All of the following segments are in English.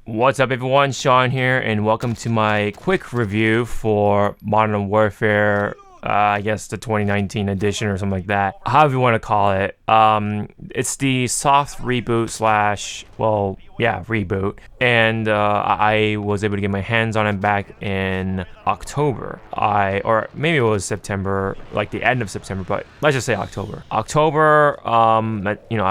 What's up, everyone? Sean here, and welcome to my quick review for Modern Warfare. I guess the 2019 edition or something like that. However you want to call it. It's the soft reboot reboot. And I was able to get my hands on it back in October. Or maybe it was September, like the end of September, but let's just say October. I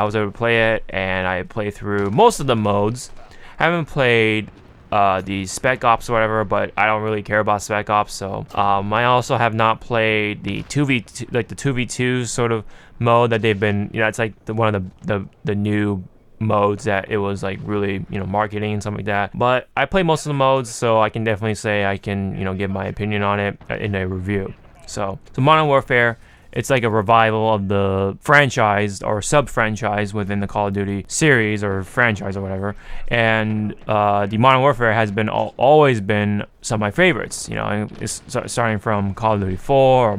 was able to play it, and I played through most of the modes. I haven't played the Spec Ops or whatever, but I don't really care about Spec Ops. So I also have not played the 2v2, like the 2v2 sort of mode that they've been. It's like one of the new modes that it was like really marketing and something like that. But I played most of the modes, so I can definitely say I can give my opinion on it in a review. So Modern Warfare. It's like a revival of the franchise or sub-franchise within the Call of Duty series or franchise or whatever. And the Modern Warfare has been always been some of my favorites. It's starting from Call of Duty 4 or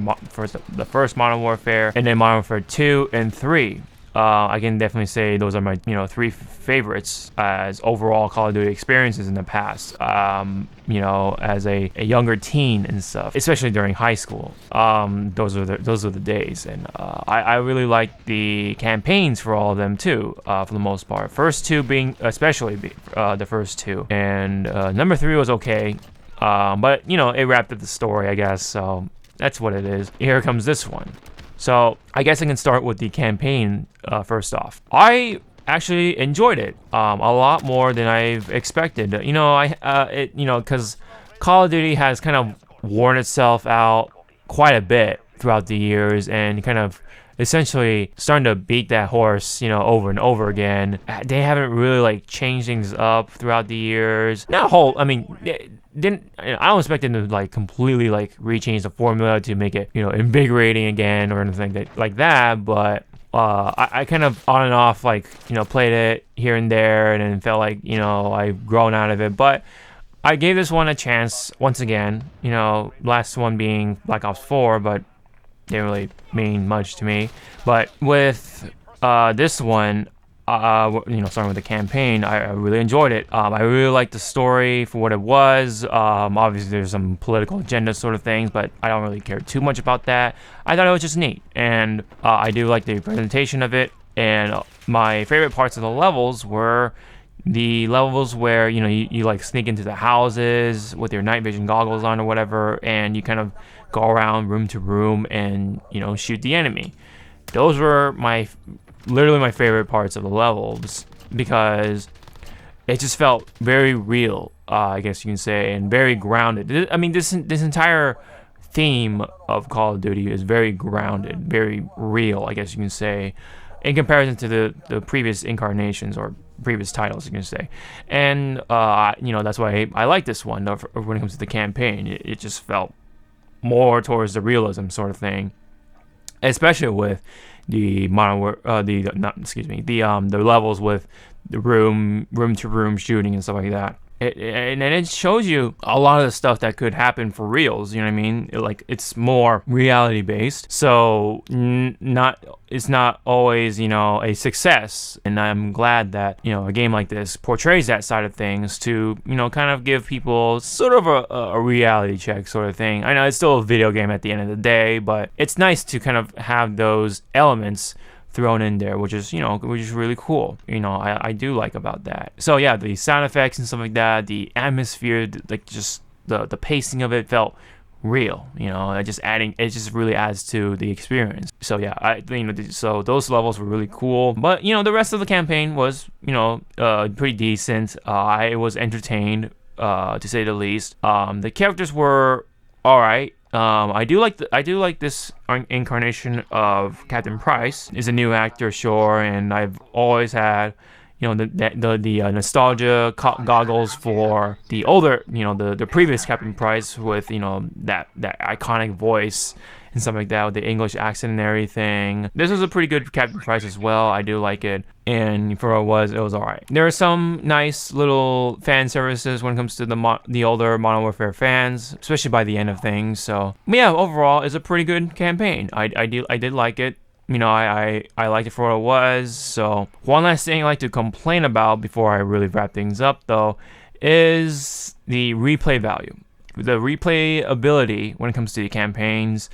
the first Modern Warfare, and then Modern Warfare 2 and 3. I can definitely say those are my three favorites as overall Call of Duty experiences in the past. As a younger teen and stuff, especially during high school. Those are the days, and I really like the campaigns for all of them too. For the most part, first two being especially the first two, and number 3 was okay, but it wrapped up the story, I guess. So that's what it is. Here comes this one. So I guess I can start with the campaign first off. I actually enjoyed it a lot more than I've expected. Because Call of Duty has kind of worn itself out quite a bit throughout the years, and kind of essentially starting to beat that horse, over and over again. They haven't really changed things up throughout the years. I don't expect them to completely rechange the formula to make it invigorating again or anything like that. But I kind of on and off played it here and there, and then felt like I've grown out of it. But I gave this one a chance once again. Last one being Black Ops 4, but didn't really mean much to me. But with this one, starting with the campaign, I really enjoyed it. I really liked the story for what it was. Obviously, there's some political agenda sort of things, but I don't really care too much about that. I thought it was just neat, and I do like the presentation of it. And my favorite parts of the levels were the levels where you sneak into the houses with your night vision goggles on or whatever, and you kind of go around room to room and shoot the enemy. Those were literally my favorite parts of the levels, because it just felt very real, I guess you can say, and very grounded. I mean, this entire theme of Call of Duty is very grounded, very real, I guess you can say, in comparison to the previous incarnations or previous titles, you can say. And that's why I like this one when it comes to the campaign. It just felt more towards the realism sort of thing, especially with the the levels with the room to room shooting and stuff like that. And it shows you a lot of the stuff that could happen for reals. You know what I mean? It's more reality based, so it's not always a success. And I'm glad that a game like this portrays that side of things to kind of give people sort of a reality check sort of thing. I know it's still a video game at the end of the day, but it's nice to kind of have those elements thrown in there, which is really cool. I do like about that. So yeah, the sound effects and stuff like that, the atmosphere, just the pacing of it felt real. It just really adds to the experience. So yeah, so those levels were really cool. But the rest of the campaign was pretty decent. I was entertained, to say the least. The characters were all right. I do like this incarnation of Captain Price. Is a new actor, sure, and I've always had the nostalgia goggles for the older, the previous Captain Price with that iconic voice and stuff like that with the English accent and everything. This was a pretty good Captain Price as well. I do like it, and for what it was alright. There are some nice little fan services when it comes to the older Modern Warfare fans, especially by the end of things. So yeah, overall, it's a pretty good campaign. I did like it. I liked it for what it was. So one last thing I like to complain about before I really wrap things up, though, is the replay value. The replayability when it comes to the campaigns,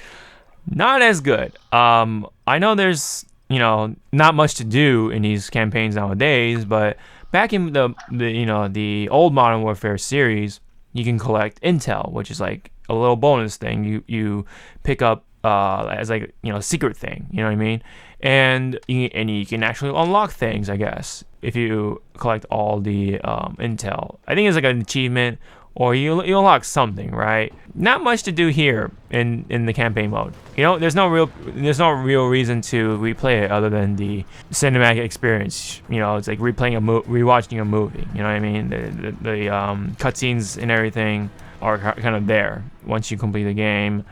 not as good. I know there's not much to do in these campaigns nowadays, but back in the old Modern Warfare series, you can collect intel, which is like a little bonus thing you pick up as like a secret thing. You know what I mean? And you can actually unlock things, I guess, if you collect all the intel. I think it's like an achievement, or you unlock something, right? Not much to do here in the campaign mode. There's no real reason to replay it other than the cinematic experience. It's like rewatching a movie. You know what I mean? The cutscenes and everything are kind of there once you complete the game.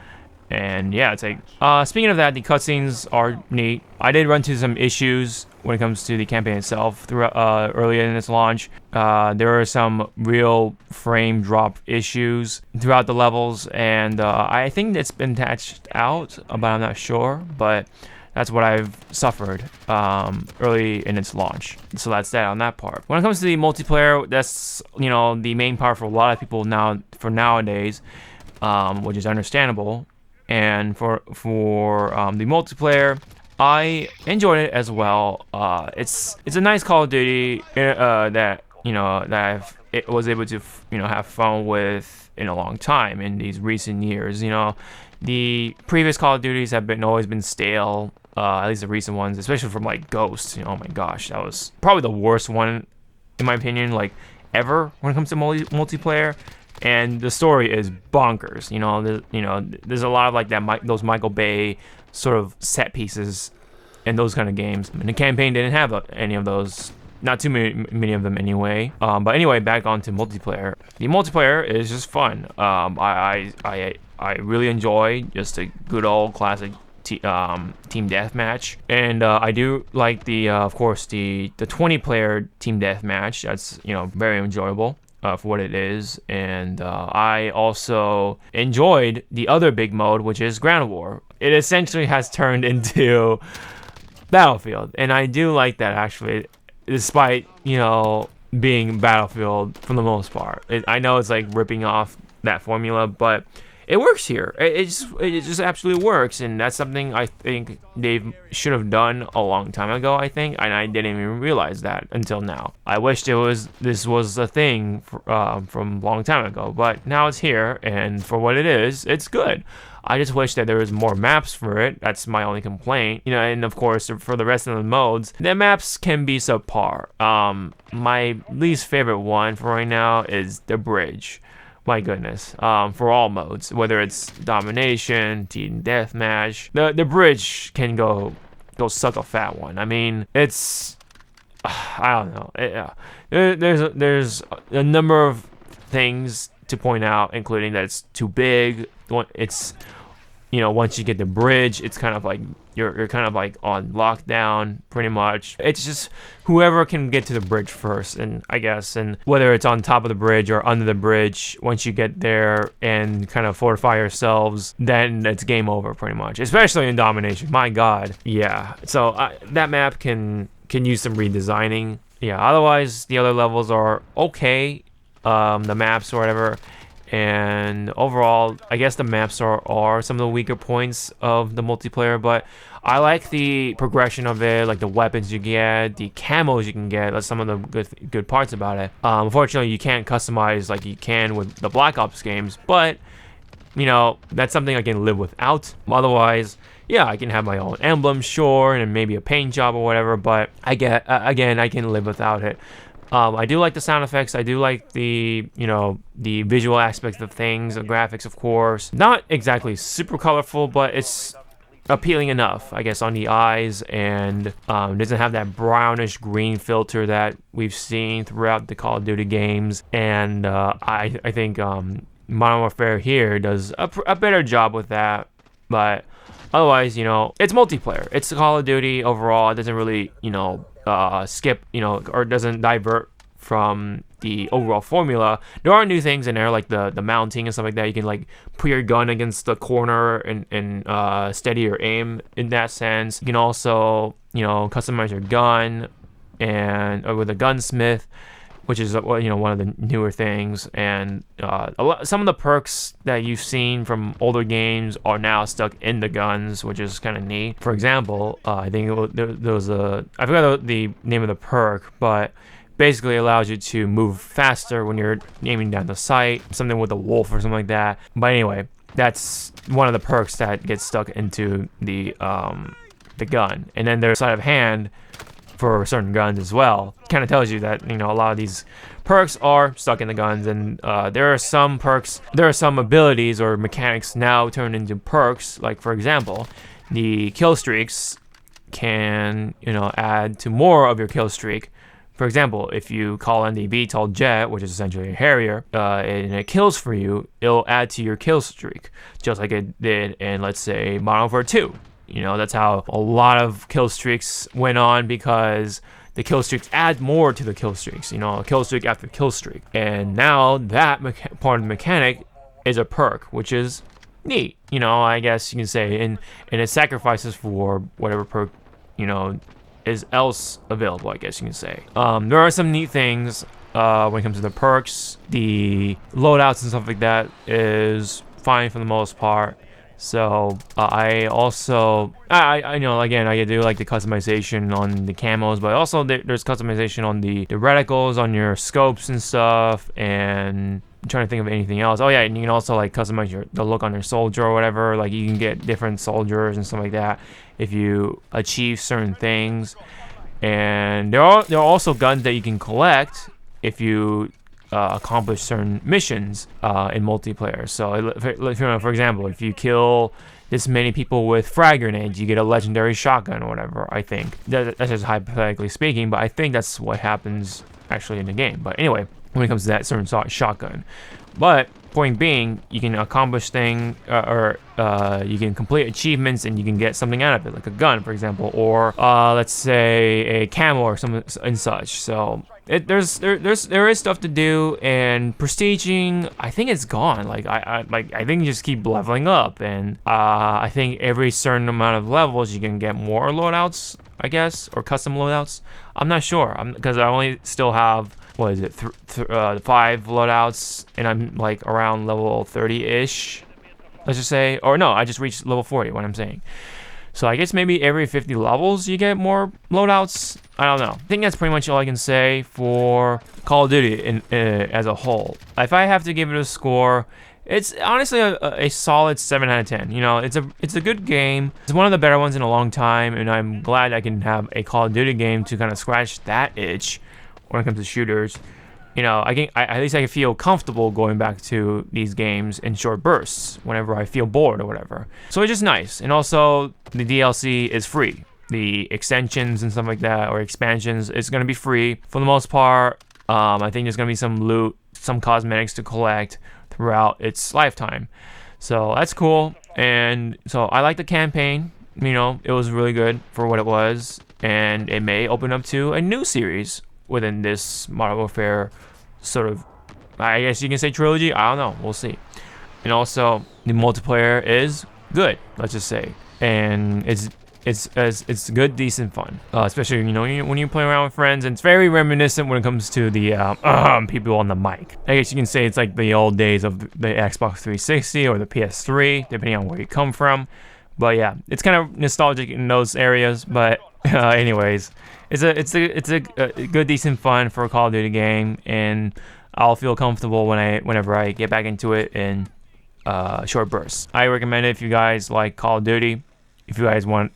And yeah, it's like speaking of that, the cutscenes are neat. I did run into some issues when it comes to the campaign itself throughout earlier in its launch. There were some real frame drop issues throughout the levels, and I think it's been patched out, but I'm not sure. But that's what I've suffered early in its launch. So that's that on that part. When it comes to the multiplayer, that's the main part for a lot of people nowadays, which is understandable. And for the multiplayer, I enjoyed it as well. It's a nice Call of Duty that I was able to have fun with in a long time in these recent years. The previous Call of Duties have always been stale. At least the recent ones, especially from like Ghost. Oh my gosh, that was probably the worst one in my opinion, like ever when it comes to multiplayer. And the story is bonkers. There's a lot of like those Michael Bay sort of set pieces in those kind of games. And the campaign didn't have any of those. Not too many of them anyway. But anyway, back onto multiplayer. The multiplayer is just fun. I really enjoy just a good old classic team deathmatch, and I do like of course the 20-player team deathmatch. That's very enjoyable. For what it is, and I also enjoyed the other big mode, which is Ground War. It essentially has turned into Battlefield, and I do like that actually, despite being Battlefield for the most part. I know it's like ripping off that formula, but it works here. It just absolutely works, and that's something I think they should have done a long time ago. I think, and I didn't even realize that until now. I wished this was a thing from a long time ago, but now it's here, and for what it is, it's good. I just wish that there was more maps for it. That's my only complaint. And of course, for the rest of the modes, the maps can be subpar. My least favorite one for right now is the bridge. My goodness, for all modes, whether it's domination, team deathmatch, the bridge can go suck a fat one. I mean, it's I don't know. There's a number of things to point out, including that it's too big. It's once you get the bridge, it's kind of like you're kind of like on lockdown pretty much. It's just whoever can get to the bridge first, and I guess, and whether it's on top of the bridge or under the bridge, once you get there and kind of fortify yourselves, then it's game over pretty much, especially in domination. My god. Yeah, so that map can use some redesigning. Yeah, otherwise the other levels are okay, the maps or whatever. And overall, I guess the maps are some of the weaker points of the multiplayer, but I like the progression of it, like the weapons you get, the camos you can get. That's some of the good parts about it. Unfortunately, you can't customize like you can with the Black Ops games, but that's something I can live without. Otherwise, yeah, I can have my own emblem, sure, and maybe a paint job or whatever, but I can live without it. I do like the sound effects. I do like the visual aspects of things, the graphics, of course. Not exactly super colorful, but it's appealing enough, I guess, on the eyes, and doesn't have that brownish green filter that we've seen throughout the Call of Duty games. And I think Modern Warfare here does a better job with that. But otherwise, it's multiplayer. It's Call of Duty overall. It doesn't really, skip, or doesn't divert from the overall formula. There are new things in there, like the mounting and stuff like that. You can like put your gun against the corner and steady your aim in that sense. You can also, customize your gun and with a gunsmith, which is one of the newer things, and some of the perks that you've seen from older games are now stuck in the guns, which is kind of neat. For example, I think there was I forgot the name of the perk, but basically allows you to move faster when you're aiming down the sight, something with a wolf or something like that. But anyway, that's one of the perks that gets stuck into the gun. And then there's sleight of hand for certain guns as well. Kind of tells you that a lot of these perks are stuck in the guns, and there are some abilities or mechanics now turned into perks. Like for example, the kill streaks can add to more of your kill streak. For example, if you call in the VTOL jet, which is essentially a Harrier, and it kills for you, it'll add to your kill streak, just like it did in, let's say, Modern Warfare 2. That's how a lot of kill streaks went on, because the kill streaks add more to the kill streaks, kill streak after kill streak. And now that part of the mechanic is a perk, which is neat, I guess you can say, and it sacrifices for whatever perk, is else available, I guess you can say. There are some neat things when it comes to the perks. The loadouts and stuff like that is fine for the most part. So I also, I again, I do like the customization on the camos, but also there's customization on the reticles, on your scopes and stuff, and I'm trying to think of anything else. Oh yeah, and you can also like customize the look on your soldier or whatever. Like you can get different soldiers and stuff like that if you achieve certain things. And there are also guns that you can collect if you accomplish certain missions in multiplayer. So for example, if you kill this many people with frag grenades, you get a legendary shotgun or whatever. I think that's just hypothetically speaking, but I think that's what happens actually in the game. But anyway, when it comes to that certain shotgun, but point being, you can accomplish things or you can complete achievements and you can get something out of it, like a gun, for example, or let's say a camo or something and such. So there is stuff to do, and prestiging, I think it's gone. Like I think you just keep leveling up, and I think every certain amount of levels you can get more loadouts, I guess, or custom loadouts. I'm not sure, because I only still have, what is it, 5 loadouts, and I'm like around level 30-ish, let's just say. Or no, I just reached level 40, what I'm saying. So I guess maybe every 50 levels you get more loadouts. I don't know. I think that's pretty much all I can say for Call of Duty as a whole. If I have to give it a score, it's honestly a solid 7 out of 10. It's a good game. It's one of the better ones in a long time, and I'm glad I can have a Call of Duty game to kind of scratch that itch when it comes to shooters. At least I can feel comfortable going back to these games in short bursts whenever I feel bored or whatever. So it's just nice. And also, the DLC is free. The extensions and stuff like that, or expansions, is going to be free for the most part. I think there's going to be some loot, some cosmetics to collect throughout its lifetime. So that's cool. And so I like the campaign. It was really good for what it was. And it may open up to a new series within this Modern Warfare sort of, I guess you can say, trilogy. I don't know. We'll see. And also, the multiplayer is good, let's just say. And it's good, decent fun. Especially, when you play around with friends. And it's very reminiscent when it comes to the people on the mic. I guess you can say it's like the old days of the Xbox 360 or the PS3, depending on where you come from. But yeah, it's kind of nostalgic in those areas. But anyways, it's a good, decent fun for a Call of Duty game, and I'll feel comfortable whenever I get back into it in short bursts. I recommend it if you guys like Call of Duty. If you guys want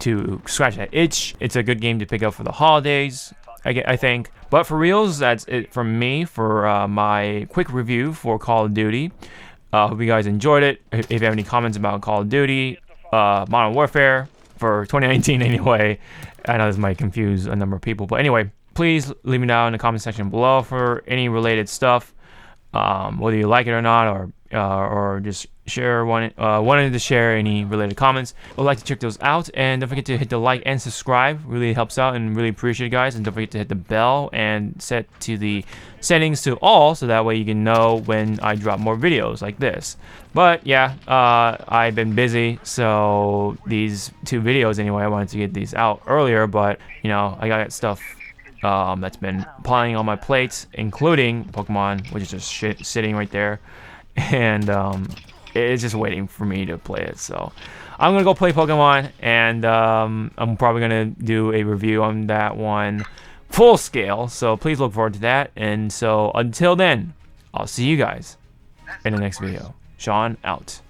to scratch that itch, it's a good game to pick up for the holidays, I think. But for reals, that's it from me for my quick review for Call of Duty. Hope you guys enjoyed it. If you have any comments about Call of Duty, Modern Warfare for 2019 anyway, I know this might confuse a number of people, but anyway, please leave me down in the comment section below for any related stuff, whether you like it or not, or just wanted to share any related comments. I'd like to check those out, and don't forget to hit the like and subscribe. Really helps out, and really appreciate it, guys. And don't forget to hit the bell and set to the settings to all, so that way you can know when I drop more videos like this. But yeah, I've been busy, so these 2 videos anyway, I wanted to get these out earlier, but I got stuff that's been piling on my plates, including Pokemon, which is just sitting right there, and it's just waiting for me to play it. So I'm gonna go play Pokemon, and I'm probably gonna do a review on that one full scale. So please look forward to that. And so until then, I'll see you guys in the next video. Sean out.